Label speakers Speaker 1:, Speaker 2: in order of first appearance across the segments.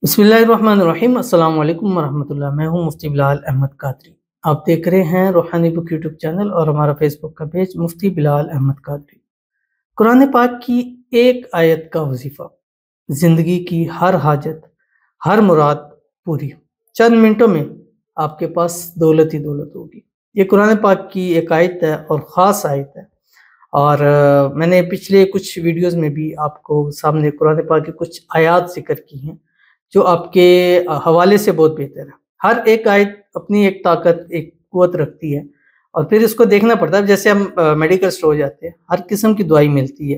Speaker 1: बिस्मिल्लाहिर्रहमानिर्रहीम अस्सलाम वालेकुम वरहमतुल्लाह। मैं हूं मुफ्ती बिलाल अहमद कादरी। आप देख रहे हैं रूहानी बुक यूट्यूब चैनल और हमारा फेसबुक का पेज मुफ्ती बिलाल अहमद कादरी। कुरान पाक की एक आयत का वजीफ़ा ज़िंदगी की हर हाजत, हर मुराद पूरी। चंद मिनटों में आपके पास दौलत ही दौलत होगी। ये कुरान पाक की एक आयत है और ख़ास आयत है। और मैंने पिछले कुछ वीडियोज़ में भी आपको सामने कुरान पाक की कुछ आयात ज़िक्र की हैं, जो आपके हवाले से बहुत बेहतर है। हर एक आयत अपनी एक ताकत, एक क़ुव्वत रखती है और फिर इसको देखना पड़ता है। जैसे हम मेडिकल स्टोर जाते हैं, हर किस्म की दवाई मिलती है,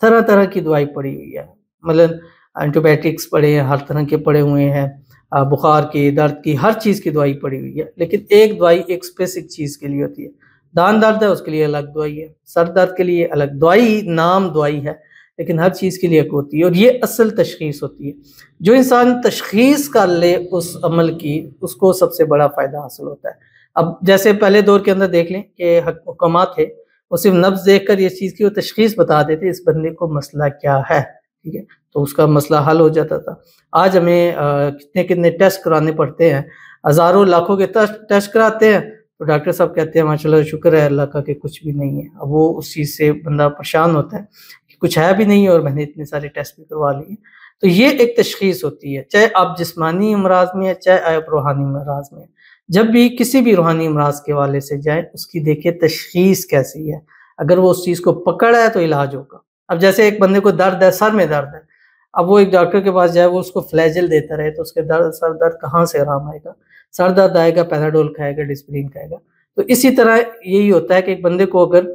Speaker 1: तरह-तरह की दवाई पड़ी हुई है। मतलब एंटीबायोटिक्स पड़े हैं, हर तरह के पड़े हुए हैं, बुखार की, दर्द की, हर चीज़ की दवाई पड़ी हुई है। लेकिन एक दवाई एक स्पेसिफ़िक चीज़ के लिए होती है। दाँत दर्द है, उसके लिए अलग दवाई है, सर दर्द के लिए अलग दवाई, नाम दवाई है, लेकिन हर चीज़ के लिए एक होती है और ये असल तशख़ीस होती है। जो इंसान तशख़ीस कर ले उस अमल की, उसको सबसे बड़ा फ़ायदा हासिल होता है। अब जैसे पहले दौर के अंदर देख लें कि हुक्कामा थे, वो सिर्फ़ नब्ज़ देखकर इस चीज़ की वो तशख़ीस बता देते, इस बंदे को मसला क्या है, ठीक है? तो उसका मसला हल हो जाता था। आज हमें कितने-कितने टेस्ट कराने पड़ते हैं, हज़ारों लाखों के टेस्ट कराते हैं, तो डॉक्टर साहब कहते हैं माशाल्लाह शुक्र है अल्लाह का कि कुछ भी नहीं है। अब वो उस चीज़ से बंदा परेशान होता है कि कुछ है भी नहीं और मैंने इतने सारे टेस्ट भी करवा लिए। तो ये एक तशख़ीस होती है, चाहे आप जिस्मानी अमराज़ में हैं, चाहे आप रूहानी अमराज़ में हैं। जब भी किसी भी रूहानी अमराज़ के हवाले से जाएँ, उसकी देखिए तशख़ीस कैसी है। अगर वो उस चीज़ को पकड़ है तो इलाज होगा। अब जैसे एक बंदे को दर्द है, सर में दर्द है, अब वो एक डॉक्टर के पास जाए, वो उसको फ्लैजेल देता रहे, तो उसके सर दर्द कहाँ से आराम आएगा? सर दर्द आएगा, पैराडोल खाएगा, डिस्प्रिन खाएगा। तो इसी तरह यही होता है कि एक बंदे को अगर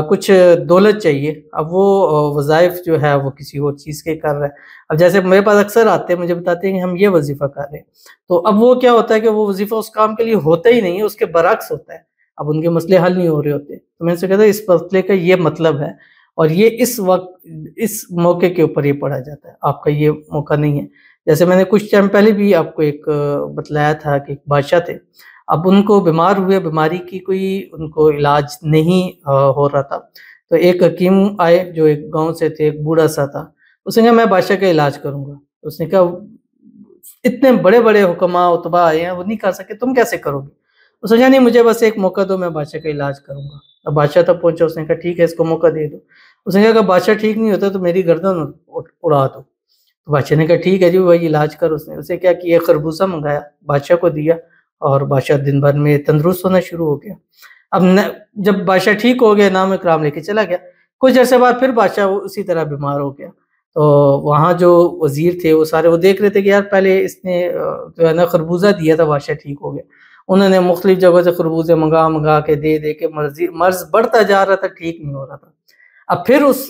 Speaker 1: कुछ दौलत चाहिए, अब वो वज़ाइफ़ जो है वो किसी और चीज़ के कर रहा है। अब जैसे मेरे पास अक्सर आते हैं, मुझे बताते हैं कि हम ये वज़ीफ़ा कर रहे हैं। तो अब वो क्या होता है कि वो वज़ीफ़ा उस काम के लिए होता ही नहीं है, उसके बरअक्स होता है। अब उनके मसले हल नहीं हो रहे होते। तो मैं उनसे कहता इस मसले का ये मतलब है और ये इस वक़्त इस मौके के ऊपर ये पढ़ा जाता है, आपका ये मौका नहीं है। जैसे मैंने कुछ टाइम पहले भी आपको एक बतलाया था कि एक बादशाह थे। अब उनको बीमार हुए, बीमारी की कोई उनको इलाज नहीं हो रहा था। तो एक हकीम आए जो एक गाँव से थे, एक बूढ़ा-सा था। उसने कहा मैं बादशाह का इलाज करूँगा। उसने कहा इतने बड़े-बड़े हुक्मा, उतबा आए हैं, वो नहीं कर सके, तुम कैसे करोगे? उसने कहा नहीं मुझे बस एक मौका दो, मैं बादशाह का इलाज करूँगा। अब बादशाह तक पहुँचा, उसने कहा ठीक है इसको मौका दे दो। उसने कहा अगर बादशाह ठीक नहीं होता तो मेरी गर्दन उड़ा दो। तो बादशाह ने कहा ठीक है जी, वही इलाज कर उसने। उसने क्या किया खरबूज़ा मँगाया, बादशाह को दिया और बादशाह दिन भर में तंदुरुस्त होना शुरू हो गया। अब न जब बादशाह ठीक हो गया, नाम इकराम लेके चला गया। कुछ अरसे बाद फिर बादशाह उसी तरह बीमार हो गया। तो वहाँ जो वज़ीर थे वो सारे वो देख रहे थे कि यार पहले इसने जो है ना खरबूज़ा दिया था, बादशाह ठीक हो गया। उन्होंने मुख़्तलिफ़ जगहों से खरबूज़े मँगा-मँगा के दे के मर्ज़ बढ़ता जा रहा था, ठीक नहीं हो रहा था। अब फिर उस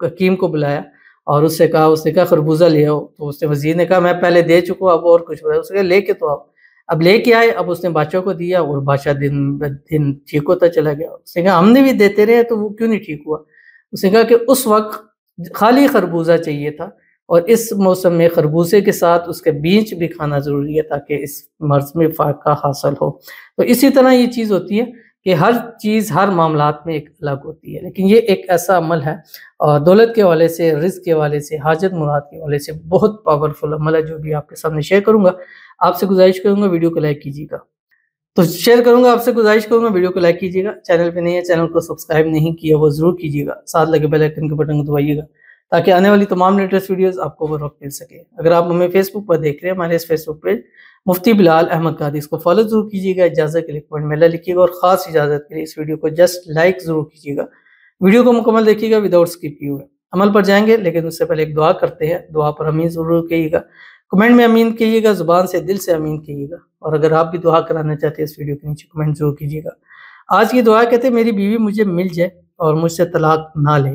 Speaker 1: हकीम को बुलाया और उससे कहा, उसने कहा खरबूज़ा ले आओ। तो उसने वज़ीर ने कहा मैं पहले दे चुका हूँ, अब और कुछ बताओ। उसने कहा लेके तो आओ। अब लेके आए, अब उसने बादशाह को दिया और बादशाह दिन ठीक होता चला गया। उसने कहा हमने भी देते रहे तो वो क्यों नहीं ठीक हुआ? उसने कहा कि उस वक़्त खाली खरबूज़ा चाहिए था और इस मौसम में खरबूज़े के साथ उसके बीज भी खाना ज़रूरी है ताकि इस मर्ज़ में फ़ाक़ा हासिल हो। तो इसी तरह ये चीज़ होती है कि हर चीज़ हर मामलात में एक अलग होती है। लेकिन ये एक ऐसा अमल है दौलत के हवाले से, रिज़्क़ के हवाले से, हाजत मुराद के हवाले से बहुत पावरफुल अमल है जो भी आपके सामने शेयर करूँगा। आपसे गुज़ारिश करूँगा वीडियो को लाइक कीजिएगा। तो शेयर करूँगा, आपसे गुज़ारिश करूँगा वीडियो को लाइक कीजिएगा। चैनल पे नए हैं, चैनल को सब्सक्राइब नहीं किया वो ज़रूर कीजिएगा। साथ लगे बेल आइकन के बटन को दबाइएगा ताकि आने वाली तमाम लेटेस्ट वीडियोज़ आपको बर वक़्त मिल सके। अगर आप हमें फेसबुक पर देख रहे हैं, हमारे इस फेसबुक पेज मुफ्ती बिलाल अहमद कादरी, इसको फॉलो ज़रूर कीजिएगा। इजाज़त के लिए कमेंट में अल्लाह लिखिएगा और ख़ास इजाज़त के लिए इस वीडियो को जस्ट लाइक ज़रूर कीजिएगा। वीडियो को मुकम्मल देखिएगा विदाउट स्किप किए हुए। अमल पर जाएँगे लेकिन उससे पहले एक दुआ करते हैं। दुआ पर आमीन ज़रूर कहिएगा। कमेंट में आमीन कहिएगा, ज़ुबान से दिल से आमीन कहिएगा और अगर आप भी दुआ कराना चाहते हैं इस वीडियो के नीचे कमेंट ज़रूर कीजिएगा। आज की दुआ कहते हैं मेरी बीवी मुझे मिल जाए और मुझसे तलाक ना ले,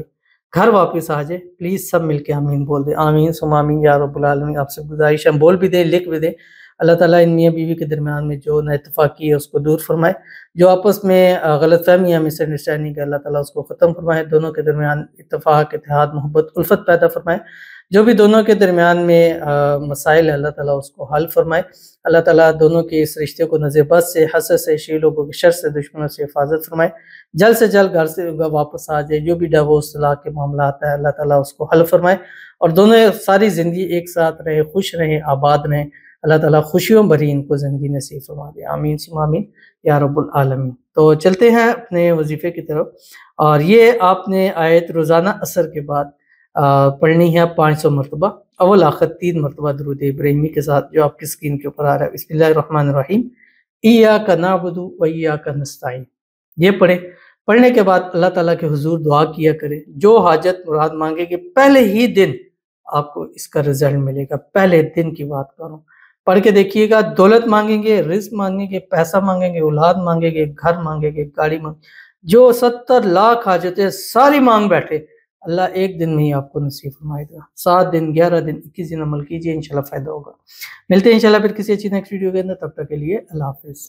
Speaker 1: घर वापस आ जाए, प्लीज़ सब मिलके आमीन बोल दें। आमीन सुम्मा आमीन या रब्बुल आलमीन। आपसे गुज़ारिश है हम बोल भी दें, लिख भी दें। अल्लाह ताला इन मियाँ बीवी के दरमियान में जो नाइत्तेफ़ाक़ी है उसको दूर फ़रमाए। जो आपस में गलतफ़हमियाँ, मिसअंडरस्टैंडिंग है, अल्लाह ताला उसको ख़त्म फ़रमाए। दोनों के दरमियान इत्तेफ़ाक़, इत्तेहाद, मोहब्बत, उल्फ़त पैदा फ़रमाए। जो भी दोनों के दरमियान में मसाइल है, अल्लाह ताला उसको हल फरमाए। अल्लाह ताला दोनों के इस रिश्ते को नज़ेबत से, हसद से, शी लोगों के शर से, दुश्मनों से हिफाजत फरमाए। जल्द से जल्द घर से वापस आ जाए। जो भी डिवोर्स तलाक के मामला आता है, अल्लाह ताला उसको हल फरमाए और दोनों सारी ज़िंदगी एक साथ रहे, खुश रहें, आबाद रहें। अल्लाह ताला खुशियों भरी इनको ज़िंदगी नसीब फरमा दे। आमीन सुम्मा आमीन या रब्बुल आलमीन। तो चलते हैं अपने वजीफ़े की तरफ, और ये आपने आयत रोज़ाना असर के बाद पढ़नी है 500 मरतबा, अव्वल आखिर 3 मरतबा दुरूद इब्राहिमी के साथ, जो आपकी स्क्रीन के ऊपर आ रहा है। बिस्मिल्लाहिर्रहमानिर्रहीम, इय्याका नअबुदु व इय्याका नस्तईन। ये पढ़ने के बाद अल्लाह ताला के हुजूर दुआ किया करें। जो हाजत मुराद मांगेंगे पहले ही दिन आपको इसका रिजल्ट मिलेगा। पहले दिन की बात कर रहा हूँ, पढ़ के देखिएगा। दौलत मांगेंगे, रिज्क मांगेंगे, पैसा मांगेंगे, औलाद मांगेंगे, घर मांगेंगे, गाड़ी मांग, जो 70 लाख हाजतें सारी मांग बैठे, अल्लाह एक दिन में ही आपको नसीब फरमाएगा। 7 दिन, 11 दिन, 21 दिन अमल कीजिए, इंशाल्लाह फ़ायदा होगा। मिलते हैं इंशाल्लाह फिर किसी अच्छी नेक्स्ट वीडियो के अंदर। तब तक के लिए अल्लाह हाफ़िज़।